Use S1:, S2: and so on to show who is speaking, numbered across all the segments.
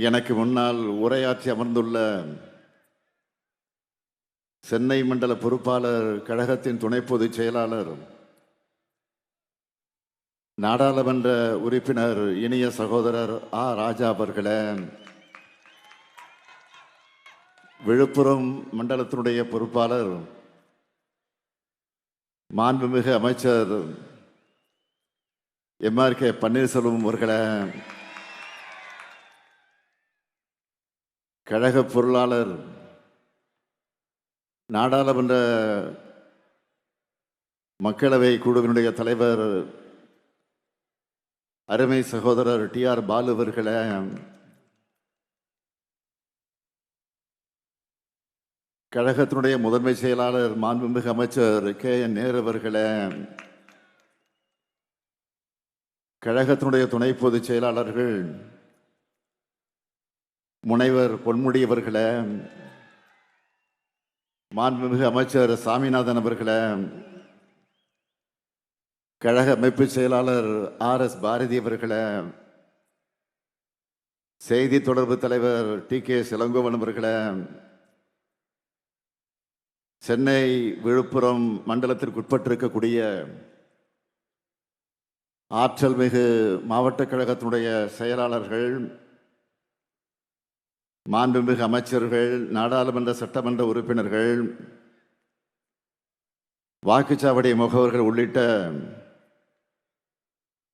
S1: எனக்கு முன்னால் உரையாற்றி அமர்ந்துள்ள சென்னை மண்டல பொறுப்பாளர், கழகத்தின் துணை பொதுச் செயலாளர், நாடாளுமன்ற உறுப்பினர், இனிய சகோதரர் ராஜா அவர்களே, விழுப்புரம் மண்டலத்தினுடைய பொறுப்பாளர், மாண்புமிகு அமைச்சர் MRK பன்னீர்செல்வம் அவர்களே, கழக பொருளாளர், நாடாளுமன்ற மக்களவை குழுவினுடைய தலைவர், அருமை சகோதரர் TR பாலு அவர்களே, கழகத்தினுடைய முதன்மை செயலாளர், மாண்புமிகு அமைச்சர் KN நேரு அவர்களே, கழகத்தினுடைய துணை பொதுச் செயலாளர்கள், முனைவர் பொன்முடி அவர்களே, மாண்புமிகு அமைச்சர் சாமிநாதன் அவர்களே, கழக அமைப்பு செயலாளர் RS பாரதி அவர்களே, செய்தி தொடர்பு தலைவர் TK இளங்கோவன் அவர்களே, சென்னை விழுப்புரம் மண்டலத்திற்கு உட்பட்டிருக்கக்கூடிய ஆற்றல் மிகு மாவட்ட கழகத்தினுடைய செயலாளர்கள், மாண்புமிகு அமைச்சர்கள், நாடாளுமன்ற சட்டமன்ற உறுப்பினர்கள், வாக்குச்சாவடி முகவர்கள் உள்ளிட்ட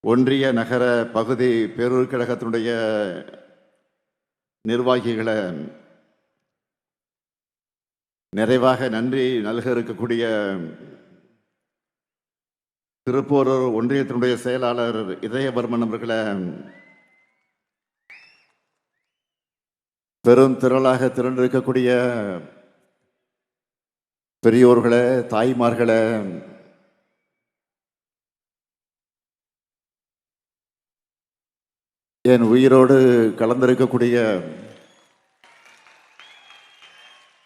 S1: ஒன்றிய நகர பகுதி பேரூர் கழகத்தினுடைய நிர்வாகிகளை, நிறைவாக நன்றி நல்க இருக்கக்கூடிய திருப்போரூர் ஒன்றியத்தினுடைய செயலாளர் இதயவர்மன் அவர்களை, பெரும் திரளாக திரண்டிருக்கக்கூடிய பெரியோர்களே, தாய்மார்களே, என் உயிரோடு கலந்திருக்கக்கூடிய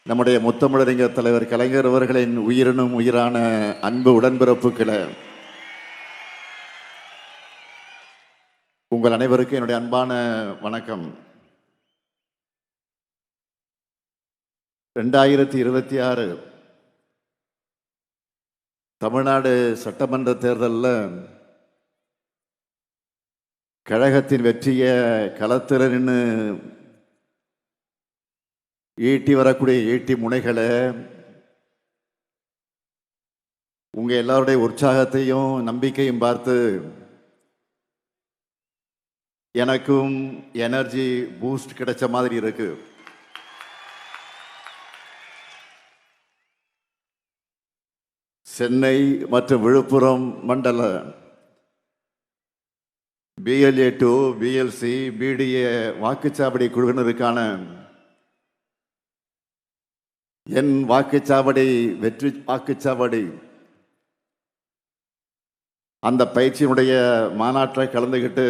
S1: நம்முடைய முத்தமிழறிஞர் தலைவர் கலைஞர் அவர்களின் உயிரினும் உயிரான அன்பு உடன்பிறப்புக்களை, உங்கள் அனைவருக்கும் என்னுடைய அன்பான வணக்கம். 2026 தமிழ்நாடு சட்டமன்ற தேர்தலில் கழகத்தின் வெற்றியை களத்தில் நின்று ஈட்டி வரக்கூடிய ஈட்டி முனைகளை, உங்க எல்லாருடைய உற்சாகத்தையும் நம்பிக்கையும் பார்த்து எனக்கும் எனர்ஜி பூஸ்ட் கிடைச்ச மாதிரி இருக்கு. சென்னை மற்றும் விழுப்புரம் மண்டல BLA 2, BLC, BDA வாக்குச்சாவடி குழுவினருக்கான என் வாக்குச்சாவடி வெற்றி வாக்குச்சாவடி அந்த பயிற்சியினுடைய மாநாட்டை கலந்துகிட்டு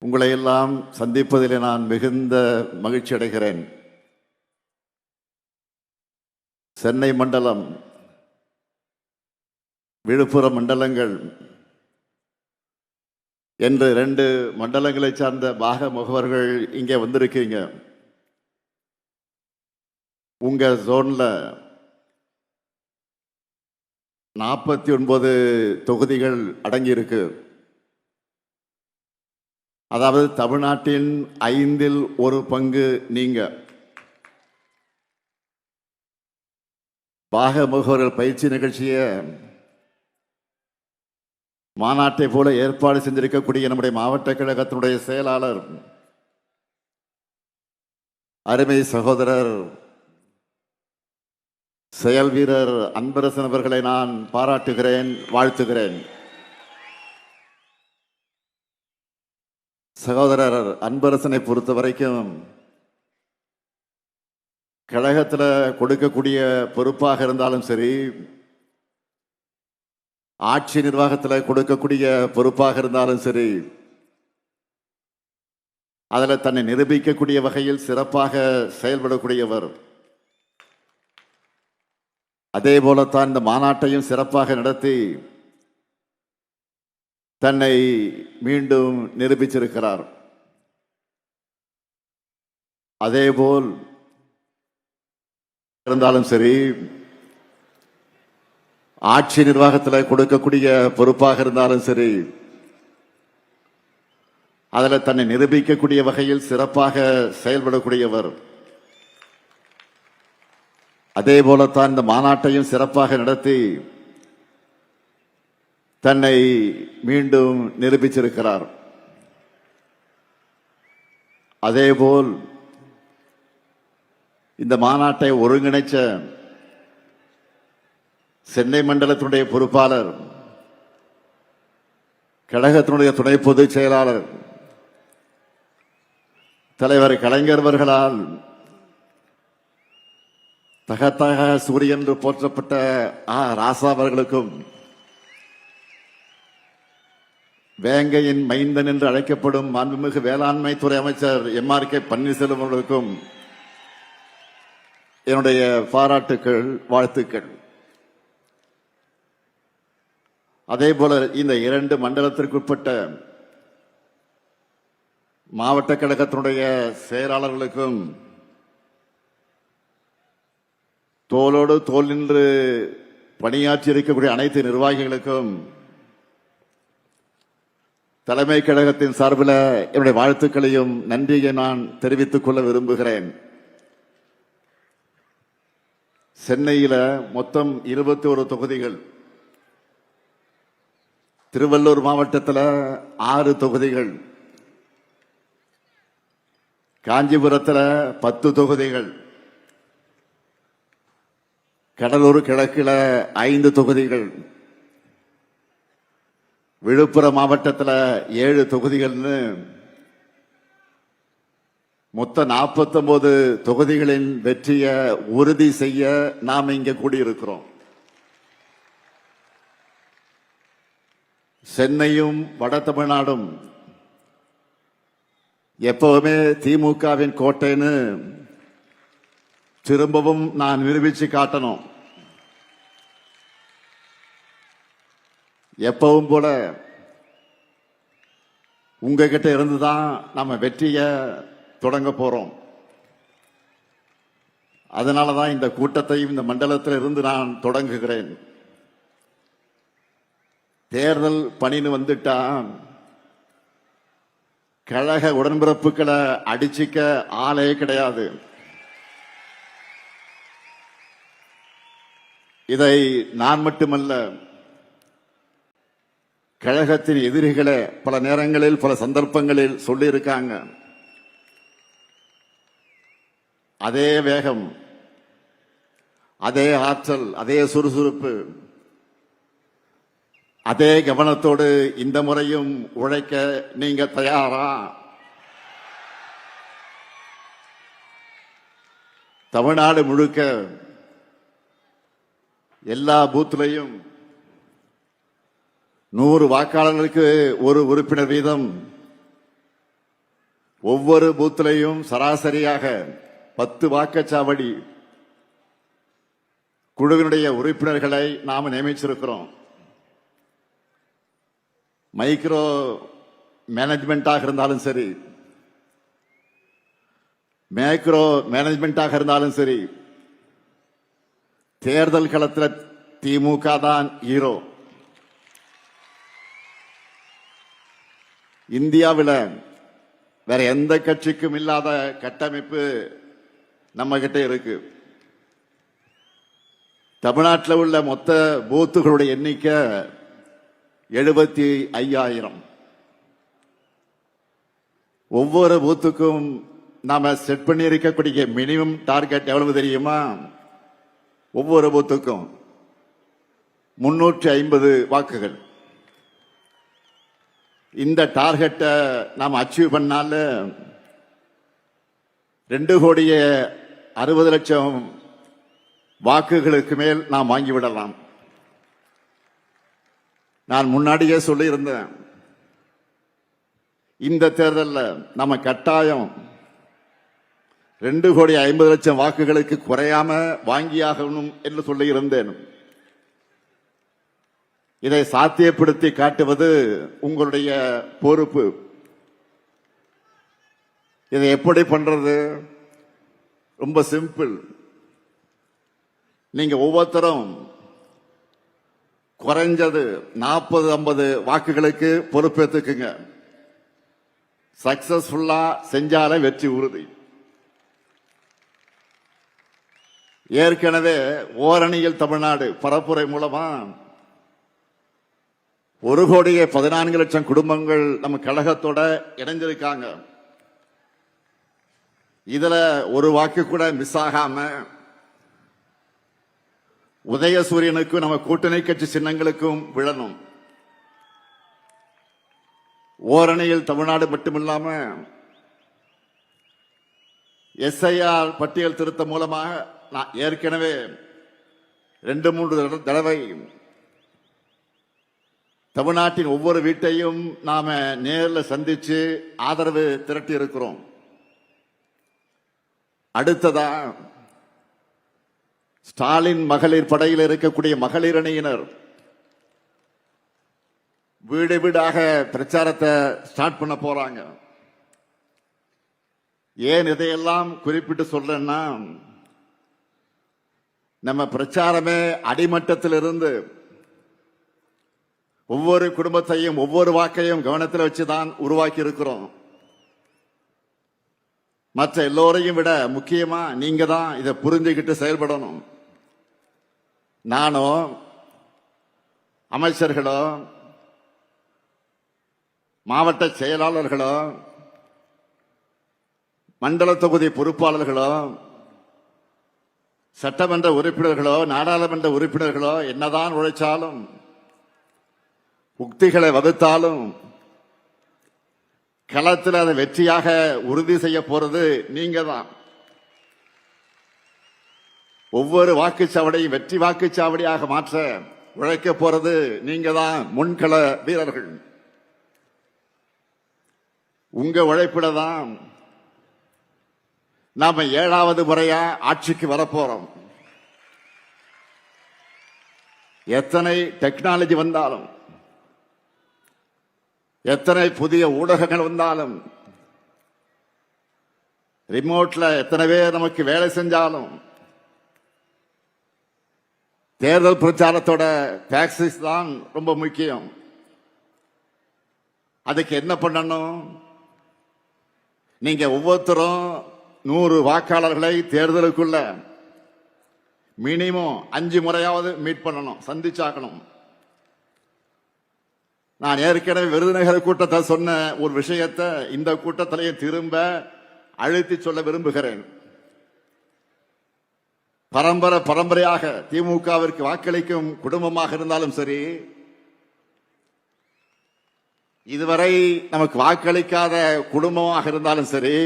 S1: உங்களை எல்லாம் சந்திப்பதில் நான் மிகுந்த மகிழ்ச்சி அடைகிறேன். சென்னை மண்டலம், விழுப்புரம் மண்டலங்கள் என்று 2 மண்டலங்களை சார்ந்த பாக முகவர்கள் இங்கே வந்திருக்கீங்க. உங்க ஜோன்ல 49 தொகுதிகள் அடங்கியிருக்கு. அதாவது தமிழ்நாட்டின் 5இல் 1 பங்கு நீங்க. பாக முகவர்கள் பயிற்சி நிகழ்ச்சியை மாநாட்டை போல ஏற்பாடு செஞ்சிருக்கக்கூடிய நம்முடைய மாவட்ட கழகத்தினுடைய செயலாளர், அருமை சகோதரர் செயல் வீரர் அன்பரசன் அவர்களை நான் பாராட்டுகிறேன், வாழ்த்துகிறேன். சகோதரர் அன்பரசனை பொறுத்த வரைக்கும் கழகத்தில் கொடுக்கக்கூடிய பொறுப்பாக இருந்தாலும் சரி, ஆட்சி நிர்வாகத்தில் கொடுக்கக்கூடிய பொறுப்பாக இருந்தாலும் சரி, அதில் தன்னை நிரூபிக்கக்கூடிய வகையில் சிறப்பாக செயல்படக்கூடியவர். அதே போலத்தான் இந்த மாநாட்டையும் சிறப்பாக நடத்தி தன்னை மீண்டும் நிரூபிச்சிருக்கிறார். அதேபோல் இருந்தாலும் சரி, ஆட்சி நிர்வாகத்தில் கொடுக்கக்கூடிய பொறுப்பாக இருந்தாலும் சரி, அதில் தன்னை நிரூபிக்கக்கூடிய வகையில் சிறப்பாக செயல்படக்கூடியவர். அதே போலத்தான் இந்த மாநாட்டையும் சிறப்பாக நடத்தி தன்னை மீண்டும் நிரூபிச்சிருக்கிறார். அதேபோல் இந்த மாநாட்டை ஒருங்கிணைச்ச சென்னை மண்டலத்தினுடைய பொறுப்பாளர், கழகத்தினுடைய துணை பொதுச் செயலாளர் தலைவர் கலைஞர் அவர்களால் தகத்தக சூரியன் என்று போற்றப்பட்ட ராசா அவர்களுக்கும், வேங்கையின் மைந்தன் என்று அழைக்கப்படும் மாண்புமிகு வேளாண்மை துறை அமைச்சர் MRK பன்னீர்செல்வம் அவர்களுக்கும் என்னுடைய பாராட்டுக்கள், வாழ்த்துக்கள். அதே போல இந்த 2 மண்டலத்திற்குட்பட்ட மாவட்ட கழகத்தினுடைய செயலாளர்களுக்கும், தோளோடு தோள் நின்று பணியாற்றி இருக்கக்கூடிய அனைத்து நிர்வாகிகளுக்கும் தலைமை கழகத்தின் சார்பில் என்னுடைய வாழ்த்துக்களையும் நன்றியை நான் தெரிவித்துக் கொள்ள விரும்புகிறேன். சென்னையில் மொத்தம் 21 தொகுதிகள், திருவள்ளூர் மாவட்டத்தில் 6 தொகுதிகள், காஞ்சிபுரத்தில் 10 தொகுதிகள், கடலூர் கிழக்கில் 5 தொகுதிகள், விழுப்புரம் மாவட்டத்தில் 7 தொகுதிகள்னு மொத்தம் 49 தொகுதிகளின் வெற்றியை உறுதி செய்ய நாம் இங்கே கூடியிருக்கிறோம். சென்னையும் வட தமிழ்நாடும் எப்பவுமே திமுகவின் கோட்டைன்னு திரும்பவும் நான் நிரூபிச்சு காட்டணும். எப்பவும் போல உங்ககிட்ட இருந்துதான் நம்ம வெற்றியை தொடங்க போறோம். அதனாலதான் இந்த கூட்டத்தையும் இந்த மண்டலத்தில் இருந்து நான் தொடங்குகிறேன். தேர்தல் பணின்னு வந்துட்டா கழக உடன்பிறப்புகளை அடிச்சிக்க ஆளே கிடையாது. இதை நான் மட்டுமல்ல, கழகத்தின் எதிரிகளை பல நேரங்களில் பல சந்தர்ப்பங்களில் சொல்லியிருக்காங்க. அதே வேகம், அதே ஆற்றல், அதே சுறுசுறுப்பு, அதே கவனத்தோடு இந்த முறையும் உழைக்க நீங்க தயாரா? தமிழ்நாடு முழுக்க எல்லா பூத்திலையும் 100 வாக்காளர்களுக்கு ஒரு உறுப்பினர் வீதம், ஒவ்வொரு பூத்திலையும் சராசரியாக 10 வாக்குச்சாவடி குழுவினுடைய உறுப்பினர்களை நாம் நியமிச்சிருக்கிறோம். மைக்ரோ மேனேஜ்மெண்டாக இருந்தாலும் சரி, மேக்ரோ மேனேஜ்மெண்டாக இருந்தாலும் சரி, தேர்தல் களத்தில் திமுக தான் ஹீரோ. இந்தியாவில் வேற எந்த கட்சிக்கும் இல்லாத கட்டமைப்பு நம்ம கிட்ட இருக்கு. தமிழ்நாட்டில் உள்ள மொத்த பூத்துகளுடைய எண்ணிக்கை 75,000. ஒவ்வொரு பூத்துக்கும் நாம செட் பண்ணி இருக்கக்கூடிய மினிமம் டார்கெட் எவ்வளவு தெரியுமா? ஒவ்வொரு பூத்துக்கும் 350 வாக்குகள். இந்த டார்கெட்டை நாம் அச்சீவ் பண்ணால 2,60,00,000 வாக்குகளுக்கு மேல் நாம் வாங்கிவிடலாம். நான் முன்னாடியே சொல்லியிருந்தேன், இந்த தேர்தலில் நம்ம கட்டாயம் 2,50,00,000 வாக்குகளுக்கு குறையாம வாங்கியாகணும் என்று சொல்லியிருந்தேன். இதை சாத்தியப்படுத்தி காட்டுவது உங்களுடைய பொறுப்பு. இதை எப்படி பண்றது? ரொம்ப சிம்பிள். நீங்க ஒவ்வொருத்தரும் குறைஞ்சது 40-50 வாக்குகளுக்கு பொறுப்பேற்றுக்குங்க. சக்சஸ்ஃபுல்லா செஞ்சாலே வெற்றி உறுதி. ஏற்கனவே ஓரணியில் தமிழ்நாடு பரப்புரை மூலமா 1,14,00,000 குடும்பங்கள் நம்ம கழகத்தோட இணைஞ்சிருக்காங்க. இதுல ஒரு வாக்கு கூட மிஸ் ஆகாம உதயசூரியனுக்கும் நம்ம கூட்டணி கட்சி சின்னங்களுக்கும் விழணும். ஓரணியில் தமிழ்நாடு மட்டுமில்லாம SIR பட்டியல் திருத்தம் மூலமாக நான் ஏற்கனவே 2-3 தடவை தமிழ்நாட்டின் ஒவ்வொரு வீட்டையும் நாம நேரில் சந்திச்சு ஆதரவு திரட்டி இருக்கிறோம். அடுத்ததா ஸ்டாலின் மகளிர் படையில் இருக்கக்கூடிய மகளிர் அணியினர் வீடு வீடாக பிரச்சாரத்தை ஸ்டார்ட் பண்ண போறாங்க. ஏன் இதையெல்லாம் குறிப்பிட்டு சொல்றேன்னா, நம்ம பிரச்சாரமே அடிமட்டத்திலிருந்து ஒவ்வொரு குடும்பத்தையும் ஒவ்வொரு வாக்கையும் கவனத்தில் வச்சுதான் உருவாக்கி இருக்கிறோம். மற்ற எல்லோரையும் விட முக்கியமா நீங்க தான் இதை புரிஞ்சுக்கிட்டு செயல்படணும். நானோ அமைச்சர்களோ மாவட்ட செயலாளர்களோ மண்டல தொகுதி பொறுப்பாளர்களோ சட்டமன்ற உறுப்பினர்களோ நாடாளுமன்ற உறுப்பினர்களோ என்னதான் உழைச்சாலும் உக்திகளை வகுத்தாலும் களத்தில் அதை வெற்றியாக உறுதி செய்ய போறது நீங்க தான். ஒவ்வொரு வாக்குச்சாவடியும் வெற்றி வாக்குச்சாவடியாக மாற்ற உழைக்க போறது நீங்க தான் முன்கள வீரர்கள். உங்க உழைப்பில தான் நாம 7வது முறையா ஆட்சிக்கு வரப்போறோம். எத்தனை டெக்னாலஜி வந்தாலும் எத்தனை புதிய ஊடகங்கள் வந்தாலும் ரிமோட்ல எத்தனை பேர் நமக்கு வேலை செஞ்சாலும் தேர்தல் பிரச்சாரத்தோட டாக்ஸிஸ் தான் ரொம்ப முக்கியம். அதுக்கு என்ன பண்ணணும்? நீங்க ஒவ்வொருத்தரும் 100 வாக்காளர்களை தேர்தலுக்குள்ள மினிமம் 5 முறையாவது மீட் பண்ணணும், சந்திச்சாக்கணும். நான் ஏற்கனவே விருதுநகர் கூட்டத்தை சொன்ன ஒரு விஷயத்தை இந்த கூட்டத்திலேயே திரும்ப அழுத்தி சொல்ல விரும்புகிறேன். பரம்பரையாக திமுகவிற்கு வாக்களிக்கும் குடும்பமாக இருந்தாலும் சரி, இதுவரை நமக்கு வாக்களிக்காத குடும்பமாக இருந்தாலும் சரி,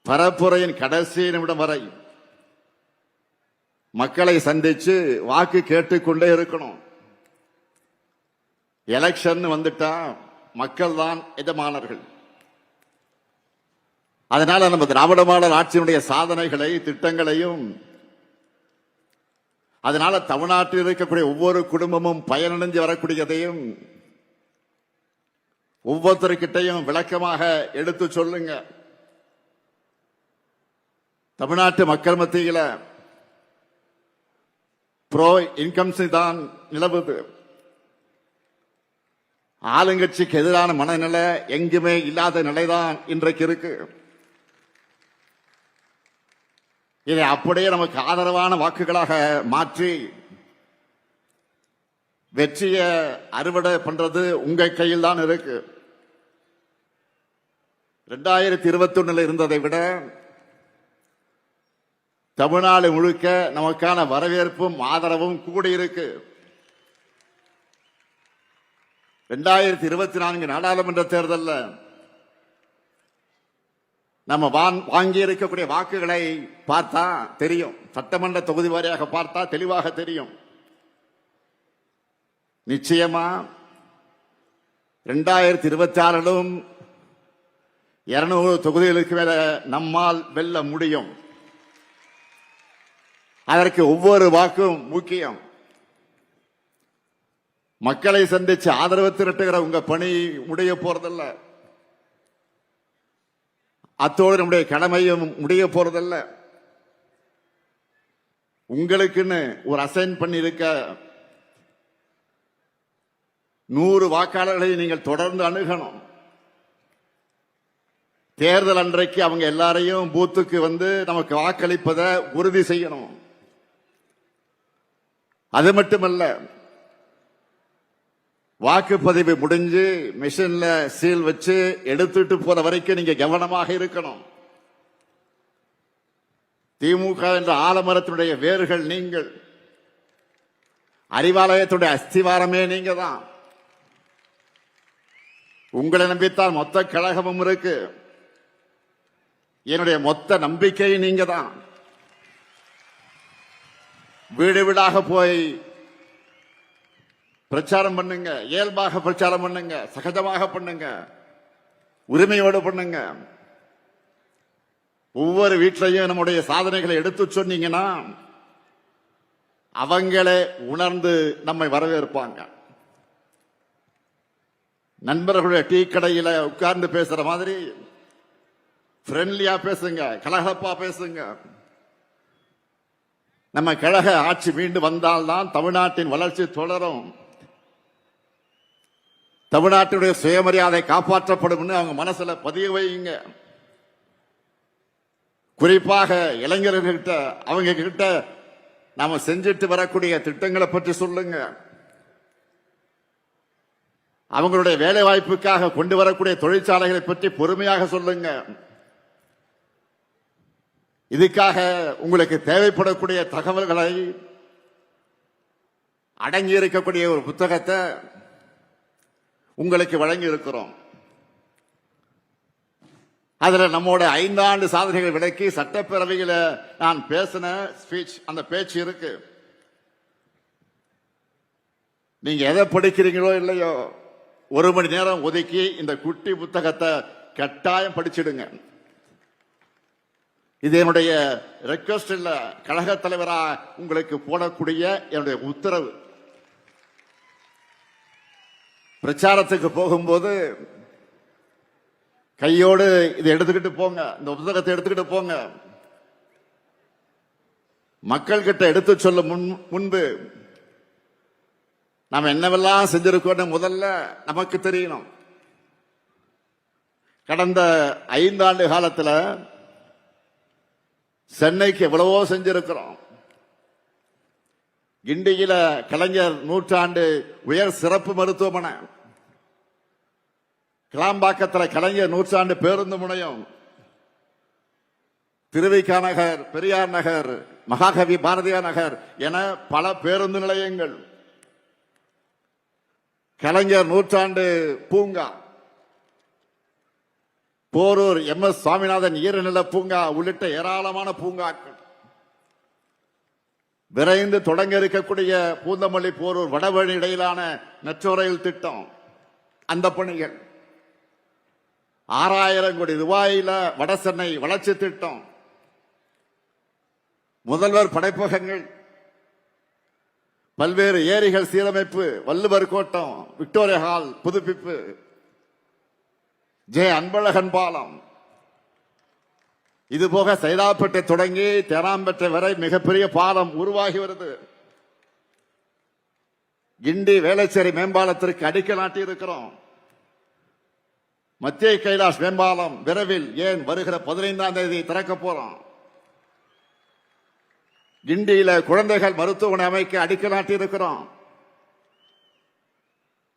S1: பரப்புரையின் கடைசி நிமிடம் வரை மக்களை சந்திச்சு வாக்கு கேட்டுக்கொண்டே இருக்கணும். எலெக்ஷன் வந்துட்டா மக்கள் தான் எஜமானர்கள். அதனால நம்ம திராவிட மாடல் ஆட்சியினுடைய சாதனைகளை திட்டங்களையும், அதனால தமிழ்நாட்டில் இருக்கக்கூடிய ஒவ்வொரு குடும்பமும் பயனடைஞ்சு வரக்கூடியதையும் ஒவ்வொருத்தருக்கிட்டையும் விளக்கமாக எடுத்து சொல்லுங்க. தமிழ்நாட்டு மக்கள் மத்தியில ப்ரோ இன்கம் தான் நிலவுது. ஆளுங்கட்சிக்கு எதிரான மனநிலை எங்குமே இல்லாத நிலைதான் இன்றைக்கு இருக்கு. இதை அப்படியே நமக்கு ஆதரவான வாக்குகளாக மாற்றி வெற்றியை அறுவடை பண்றது உங்க கையில் தான் இருக்கு. 2021 இருந்ததை விட தமிழ்நாடு முழுக்க நமக்கான வரவேற்பும் ஆதரவும் கூடியிருக்கு. 2024 நாடாளுமன்ற தேர்தலில் நம்ம வாங்கி இருக்கக்கூடிய வாக்குகளை பார்த்தா தெரியும். சட்டமன்ற தொகுதி வாரியாக பார்த்தா தெளிவாக தெரியும். நிச்சயமா 2026 200 தொகுதிகளுக்கு மேல நம்மால் வெல்ல முடியும். அதற்கு ஒவ்வொரு வாக்கும் முக்கியம். மக்களை சந்திச்சு ஆதரவு திரட்டுகிற உங்க பணி முடிய போறதில்ல. அத்தோடு நம்முடைய கடமையும் முடிய போறதல்ல. உங்களுக்குன்னு ஒரு அசைன் பண்ணியிருக்க 100 வாக்காளர்களை நீங்கள் தொடர்ந்து அணுகணும். தேர்தல் அன்றைக்கு அவங்க எல்லாரையும் பூத்துக்கு வந்து நமக்கு வாக்களிப்பதை உறுதி செய்யணும். அது மட்டுமல்ல, வாக்குப்பதிவு முடிஞ்சு மிஷின்ல சீல் வச்சு எடுத்துட்டு போற வரைக்கும் நீங்க கவனமாக இருக்கணும். திமுக என்ற ஆலமரத்தினுடைய வேர்கள் நீங்கள், அறிவாலயத்துடைய அஸ்திவாரமே நீங்க தான். உங்களை நம்பித்தான் மொத்த கழகமும் இருக்கு. என்னுடைய மொத்த நம்பிக்கை நீங்க தான். வீடு வீடாக போய் பிரச்சாரம் பண்ணுங்க, இயல்பாக பிரச்சாரம் பண்ணுங்க, சகஜமாக பண்ணுங்க, உரிமையோடு பண்ணுங்க. ஒவ்வொரு வீட்டிலையும் நம்முடைய சாதனைகளை எடுத்து சொன்னீங்கன்னா அவங்களே உணர்ந்து நம்மை வரவேற்பாங்க. நண்பர்களுடைய டீ கடையில உட்கார்ந்து பேசுற மாதிரி ஃப்ரெண்ட்லியா பேசுங்க, கலகலப்பா பேசுங்க. நம்ம கழக ஆட்சி மீண்டும் வந்தால்தான் தமிழ்நாட்டின் வளர்ச்சி தொடரும். தமிழ்நாட்டினுடைய சுயமரியாதை காப்பாற்றப்படும் அவங்க மனசுல பதிய வைங்க. குறிப்பாக இளைஞர்கள்கிட்ட, அவங்க கிட்ட நாம செஞ்சிட்டு வரக்கூடிய திட்டங்களை பற்றி சொல்லுங்க. அவங்களுடைய வேலை வாய்ப்புக்காக கொண்டு வரக்கூடிய தொழிற்சாலைகளை பற்றி பொறுமையாக சொல்லுங்க. இதுக்காக உங்களுக்கு தேவைப்படக்கூடிய தகவல்களை அடங்கி இருக்கக்கூடிய ஒரு புத்தகத்தை உங்களுக்கு வழங்கி இருக்கிறோம். அதுல நம்மோட 5 ஆண்டு சாதனைகள் விளக்கி சட்டப்பேரவையில நான் பேசின ஸ்பீச், அந்த பேச்சு இருக்கு. நீங்க எதை படிக்கிறீங்களோ இல்லையோ 1 மணி நேரம் ஒதுக்கி இந்த குட்டி புத்தகத்தை கட்டாயம் படிச்சிடுங்க. இது என்னுடைய ரெக்வஸ்ட் இல்ல, கழக தலைவரா உங்களுக்கு போடக்கூடிய என்னுடைய உத்தரவு. பிரச்சாரத்துக்கு போகும்போது கையோடு இதை எடுத்துக்கிட்டு போங்க, இந்த புத்தகத்தை எடுத்துக்கிட்டு போங்க. மக்கள் கிட்ட எடுத்து சொல்ல முன்பு நாம என்னவெல்லாம் செஞ்சிருக்கோம் முதல்ல நமக்கு தெரியணும். கடந்த 5 ஆண்டு காலத்துல சென்னைக்கு எவ்வளவோ செஞ்சிருக்கிறோம். கிண்டியில கலைஞர் 100 உயர் சிறப்பு மருத்துவமனை, கிளாம்பாக்கத்தில் கலைஞர் 100 பேருந்து முனையம், திருவிக நகர், பெரியார் நகர், மகாகவி பாரதியார் நகர் என பல பேருந்து நிலையங்கள், கலைஞர் 100 பூங்கா, போரூர் MS சுவாமிநாதன் ஈரநில பூங்கா உள்ளிட்ட ஏராளமான பூங்காக்கள், விரைந்து தொடங்க இருக்கக்கூடிய பூந்தமல்லி போரூர் வடவழி இடையிலான மெட்ரோ ரயில் திட்டம், அந்த பணிகள், 6000 கோடி ரூபாயில வடசென்னை வளர்ச்சி திட்டம், முதல்வர் படைப்பகங்கள், பல்வேறு ஏரிகள் சீரமைப்பு, வள்ளுவர் கோட்டம், விக்டோரியா ஹால் புதுப்பிப்பு, ஜே அன்பழகன் பாலம், இதுபோக சைதாப்பேட்டை தொடங்கி தேனாம்பேட்டை வரை மிகப்பெரிய பாலம் உருவாகி வருது. கிண்டி வேளச்சேரி மேம்பாலத்திற்கு அடிக்கல் நாட்டி இருக்கிறோம். மத்திய கைலாஷ் மேம்பாலம் விரைவில், ஏன் வருகிற 15ஆம் தேதி திறக்க போறோம். கிண்டியில குழந்தைகள் மருத்துவமனை அமைக்க அடிக்கல் நாட்டி இருக்கிறோம்.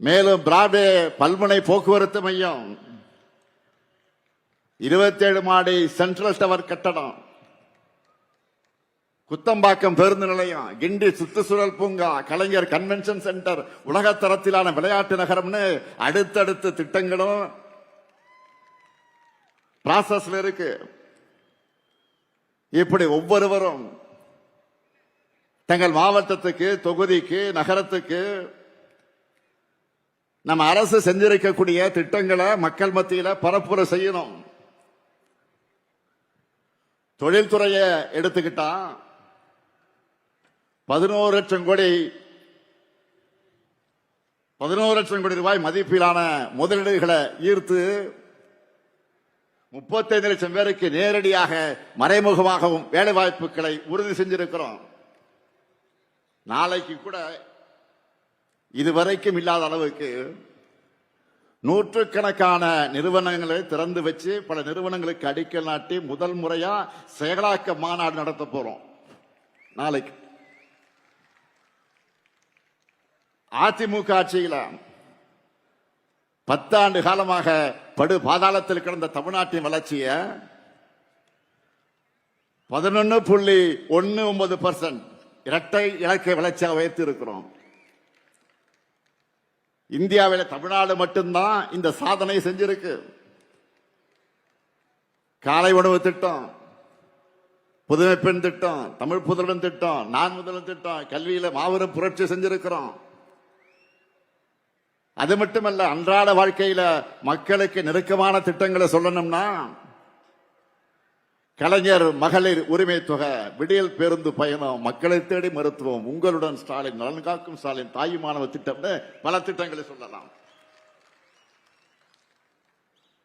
S1: மேலும் பிராட்வே பல்முனை போக்குவரத்து மையம், 27 மாடி சென்ட்ரல் டவர் கட்டடம், குத்தம்பாக்கம் பேருந்து நிலையம், கிண்டி சுற்றுச்சூழல் பூங்கா, கலைஞர் கன்வென்ஷன் சென்டர், உலகத்தரத்திலான விளையாட்டு நகரம்னு அடுத்தடுத்த திட்டங்களும் ப்ராசஸ்ல இருக்கு. இப்படி ஒவ்வொருவரும் தங்கள் மாவட்டத்துக்கு, தொகுதிக்கு, நகரத்துக்கு நம்ம அரசு செஞ்சிருக்கக்கூடிய திட்டங்களை மக்கள் மத்தியில பரப்புரை செய்யணும். தொழில்துறையை எடுத்துக்கிட்டா 11 லட்சம் கோடி ரூபாய் மதிப்பிலான முதலீடுகளை ஈர்த்து 35 லட்சம் பேருக்கு நேரடியாக மறைமுகமாகவும் வேலை வாய்ப்புகளை உறுதி செஞ்சிருக்கிறோம். நாளைக்கு கூட இதுவரைக்கும் இல்லாத அளவுக்கு நூற்றுக்கணக்கான நிறுவனங்களை திறந்து வச்சு பல நிறுவனங்களுக்கு அடிக்கல் நாட்டி முதல் முறையா செயலாக்க மாநாடு நடத்த போறோம். நாளைக்கு அதிமுக ஆட்சியில 10 ஆண்டு காலமாக படு பாதாளத்தில் கிடந்த தமிழ்நாட்டின் வளர்ச்சியை 11.19% இரட்டை இலக்கை வளர்ச்சியாக உயர்த்தி இருக்கிறோம். இந்தியாவில் தமிழ்நாடு மட்டும்தான் இந்த சாதனை செஞ்சிருக்கு. காலை உணவு திட்டம், புதுமை பெண் திட்டம், தமிழ் புதல்வன் திட்டம், நான் முதல்வன் திட்டம், கல்வியில மாபெரும் புரட்சி செஞ்சிருக்கிறோம். அது மட்டுமல்ல, அன்றாட வாழ்க்கையில மக்களுக்கு நெருக்கமான திட்டங்களை சொல்லணும்னா கலைஞர் மகளிர் உரிமை தொகை, விடியல் பேருந்து பயணம், மக்களை தேடி மருத்துவம், உங்களுடன் ஸ்டாலின், நலன் காக்கும் ஸ்டாலின், தாய் மாணவ திட்டம்னு பல திட்டங்களை சொல்லலாம்.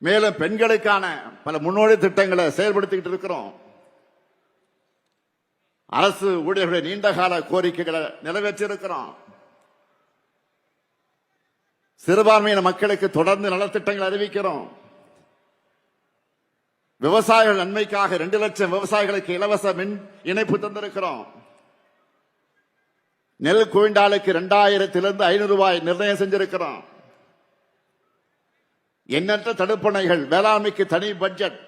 S1: மேலும் பெண்களுக்கான பல முன்னோடி திட்டங்களை செயல்படுத்திக்கிட்டு இருக்கிறோம். அரசு ஊழியர்களுடைய நீண்டகால கோரிக்கைகளை நிறைவேற்றியிருக்கிறோம். சிறுபான்மையின மக்களுக்கு தொடர்ந்து நலத்திட்டங்கள் அறிவிக்கிறோம். விவசாயிகள் நன்மைக்காக 2 லட்சம் விவசாயிகளுக்கு இலவச மின் இணைப்பு தந்திருக்கிறோம். நெல் குவிண்டாலுக்கு 2000 500 ரூபாய் நிர்ணயம் செஞ்சிருக்கிறோம். எண்ணற்ற தடுப்பணைகள், வேளாண்மைக்கு தனி பட்ஜெட்,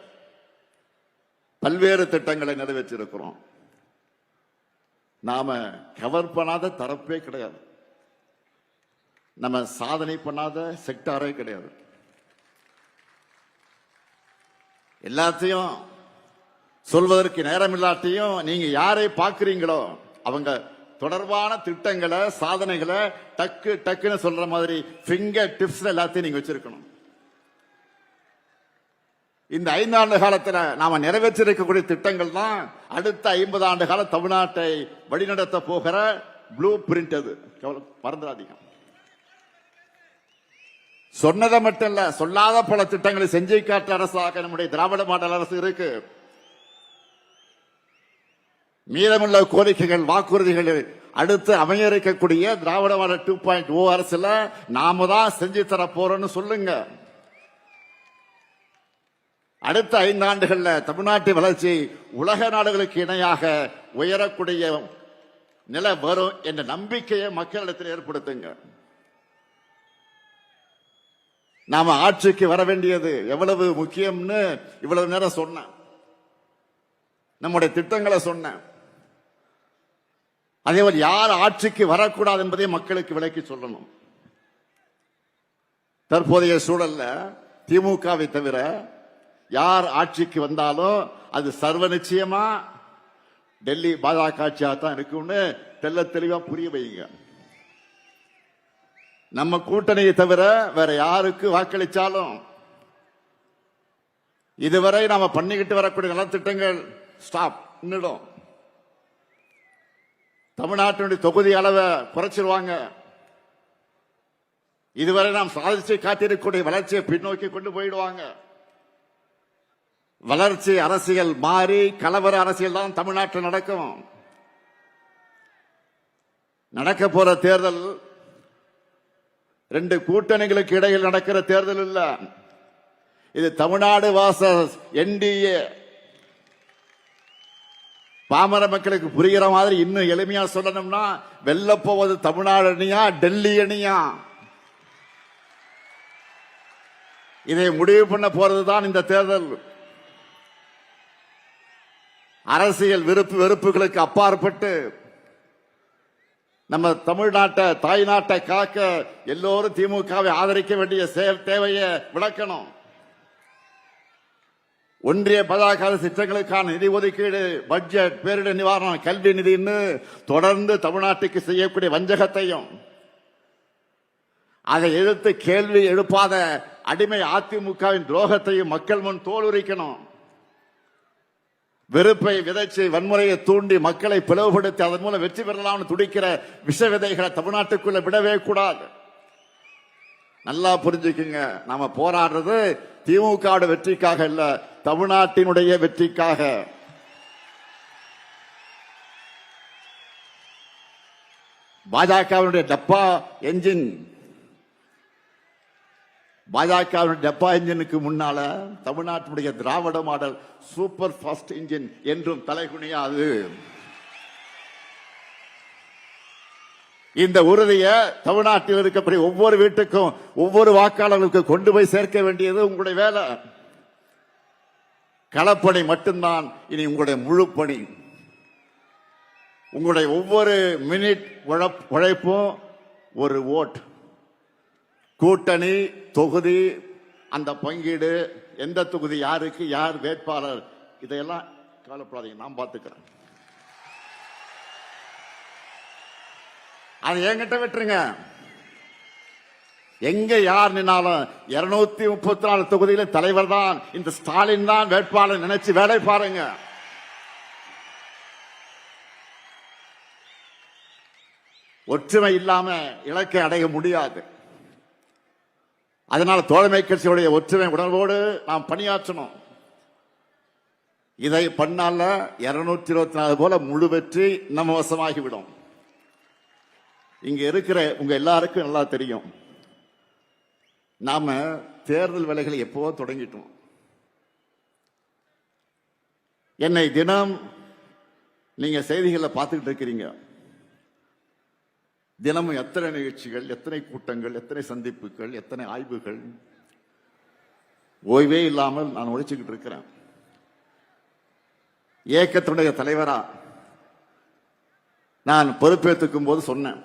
S1: பல்வேறு திட்டங்களை நிறைவேற்றிருக்கிறோம். நாம கவர் பண்ணாத தரப்பே கிடையாது. நம்ம சாதனை பண்ணாத செக்டாரே கிடையாது. எல்லாத்தையும் சொல்வதற்கு நேரம் இல்லாட்டியும் நீங்க யாரை பார்க்கிறீங்களோ அவங்க தொடர்பான திட்டங்களை, சாதனைகளை டக்கு டக்குன்னு சொல்ற மாதிரி ஃபிங்கர் டிப்ஸ் எல்லாத்தையும் நீங்க வச்சிருக்கணும். இந்த 5 ஆண்டு காலத்துல நாம நிறைவேற்றிருக்கக்கூடிய திட்டங்கள் தான் அடுத்த 50 ஆண்டு கால தமிழ்நாட்டை வழிநடத்த போகிற ப்ளூ பிரிண்ட். அது மறந்துடாதீங்க. சொன்னதை மட்டும் இல்ல, சொல்லாத பல திட்டங்களை செஞ்சு காட்ட அரசாக நம்முடைய திராவிட மாடல் அரசு இருக்கு. மீதமுள்ள கோரிக்கைகள், வாக்குறுதிகள் அடுத்து அமைய இருக்கக்கூடிய திராவிட மாடல் 2.0 அரசுல நாம தான் செஞ்சு தர போறோம்னு சொல்லுங்க. அடுத்த 5 ஆண்டுகள்ல தமிழ்நாட்டின் வளர்ச்சி உலக நாடுகளுக்கு இணையாக உயரக்கூடிய நிலை வரும் என்ற நம்பிக்கையை மக்களிடத்தில் ஏற்படுத்துங்க. நாம ஆட்சிக்கு வர வேண்டியது எவ்வளவு முக்கியம்னு இவ்வளவு நேரம் சொன்னேன். நம்முடைய திட்டங்களை சொன்னேன். அதேபோல் யார் ஆட்சிக்கு வரக்கூடாது என்பதை மக்களுக்கு விளக்கி சொல்லணும். தற்போதைய சூழல்ல திமுகவை தவிர யார் ஆட்சிக்கு வந்தாலும் அது சர்வ நிச்சயமா டெல்லி பாஜக ஆட்சியாக தான் இருக்கும்னு தெல்ல தெளிவா புரிய வைங்க. நம்ம கூட்டணியை தவிர வேற யாருக்கு வாக்களிச்சாலும் இதுவரை நாம பண்ணிக்கிட்டு வரக்கூடிய நலத்திட்டங்கள் ஸ்டாப் நின்னுடும். தமிழ்நாட்டினுடைய தொகுதி அளவை குறைச்சிருவாங்க. இதுவரை நாம் சாதிச்சு காட்டியிருக்கக்கூடிய வளர்ச்சியை பின்னோக்கி கொண்டு போயிடுவாங்க. வளர்ச்சி அரசியல் மாறி கலவர அரசியல் தான் தமிழ்நாட்டில் நடக்கும். நடக்க போற தேர்தல் 2 கூட்டணிகளுக்கு இடையில் நடக்கிற தேர்தல் இல்ல. இது தமிழ்நாடு வாசஸ் என்டிஏ. பாமர மக்களுக்கு புரிகிற மாதிரி இன்னும் எளிமையா சொல்லணும்னா, வெல்ல போவது தமிழ்நாடு அணியா டெல்லி அணியா, இதை முடிவு பண்ண போறதுதான் இந்த தேர்தல். அரசியல் விருப்பு வெறுப்புகளுக்கு அப்பாற்பட்டு நம்ம தமிழ்நாட்டை, தாய் நாட்டை காக்க எல்லோரும் திமுகவை ஆதரிக்க வேண்டிய தேவையை விளக்கணும். ஒன்றிய பாஜக திட்டங்களுக்கான நிதி ஒதுக்கீடு, பட்ஜெட், பேரிடர் நிவாரணம், கல்வி நிதின்னு தொடர்ந்து தமிழ்நாட்டுக்கு செய்யக்கூடிய வஞ்சகத்தையும், அதை எதிர்த்து கேள்வி எழுப்பாத அடிமை அதிமுகவின் துரோகத்தையும் மக்கள் முன் தோலுரிக்கணும். வெறுப்பை விதைச்சு வன்முறையை தூண்டி மக்களை பிளவுபடுத்தி அதன் மூலம் வெற்றி பெறலாம்னு துடிக்கிற விஷ விதைகளை தமிழ்நாட்டுக்குள்ள விடவே கூடாது. நல்லா புரிஞ்சுக்குங்க, நாம போராடுறது திமுக வெற்றிக்காக இல்ல, தமிழ்நாட்டினுடைய வெற்றிக்காக. பாஜகவினுடைய டப்பா என்ஜின், பாஜகவினுடைய டப்பா என்ஜினுக்கு முன்னால தமிழ்நாட்டினுடைய திராவிட மாடல் சூப்பர் ஃபாஸ்ட் என்ஜின் என்றும் தலைகுனியாது. இந்த உறுதியை தமிழ்நாட்டில் இருக்கக்கூடிய ஒவ்வொரு வீட்டுக்கும் ஒவ்வொரு வாக்காளர்களுக்கு கொண்டு போய் சேர்க்க வேண்டியது உங்களுடைய வேலை. களப்பணி மட்டும்தான் இனி உங்களுடைய முழு பணி. உங்களுடைய ஒவ்வொரு மினிட் உழைப்பும் ஒரு ஓட். கூட்டணி, தொகுதி, அந்த பங்கீடு, எந்த தொகுதி யாருக்கு, யார் வேட்பாளர், இதையெல்லாம் கவலைப்படாதீங்க, நான் பார்த்துக்கிறேன். அதை என்கிட்ட விட்டுருங்க. எங்க யார் நின்னாலும் 234 தொகுதியில தலைவர் தான் இந்த ஸ்டாலின் தான் வேட்பாளர் நினைச்சு வேலை பாருங்க. ஒற்றுமை இல்லாம இலக்கை அடைய முடியாது. அதனால தோழமை கட்சியுடைய ஒற்றுமை உணர்வோடு நாம் பணியாற்றணும். இதை பண்ணால 224 போல முழு வெற்றி நம்ம வசமாகிவிடும். இங்க இருக்கிற உங்க எல்லாருக்கும் நல்லா தெரியும், நாம தேர்தல் வேலைகளை எப்போ தொடங்கிட்டோம். என்னை தினம் நீங்க செய்திகளை பார்த்துக்கிட்டு இருக்கிறீங்க. தினமும் எத்தனை நிகழ்ச்சிகள், எத்தனை கூட்டங்கள், எத்தனை சந்திப்புகள், எத்தனை ஆய்வுகள், ஓய்வே இல்லாமல் நான் உழைச்சுக்கிட்டு இருக்கிறேன். இயக்கத்துடைய தலைவரா நான் பொறுப்பேற்றுக்கும் போது சொன்னேன்,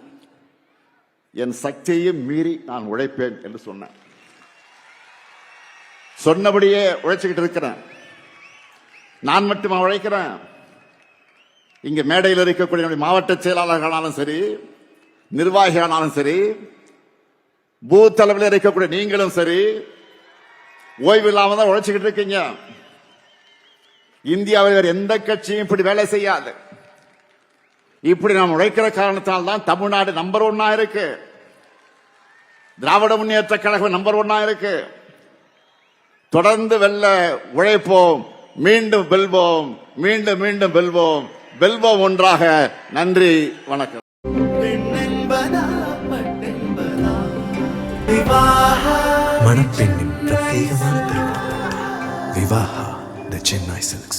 S1: என் சக்தியையும் மீறி நான் உழைப்பேன் என்று சொன்னேன். சொன்னபடியே உழைச்சுக்கிட்டு இருக்கிறேன். நான் மட்டுமா உழைக்கிறேன்? இங்க மேடையில் இருக்கக்கூடிய மாவட்ட செயலாளர்களாலும் சரி, நிர்வாகிகளாலும் சரி, பூத் அளவில் இருக்கக்கூடிய நீங்களும் சரி, ஓய்வு இல்லாம தான் உழைச்சுக்கிட்டு இருக்கீங்க. இந்தியாவில் வேறு எந்த கட்சியும் இப்படி வேலை செய்யாது. இப்படி நாம் உழைக்கிற காரணத்தால் தான் தமிழ்நாடு நம்பர் 1 இருக்கு. திராவிட முன்னேற்ற கழகம் நம்பர் 1 இருக்கு. தொடர்ந்து வெல்ல உழைப்போம், மீண்டும் வெல்வோம், மீண்டும் மீண்டும் வெல்வோம், வெல்வோம் ஒன்றாக. நன்றி, வணக்கம்.
S2: மணப்பெண்ணின் பிரத்யேகமான திருமணம் விவாஹா தி சென்னை சில்க்ஸ்.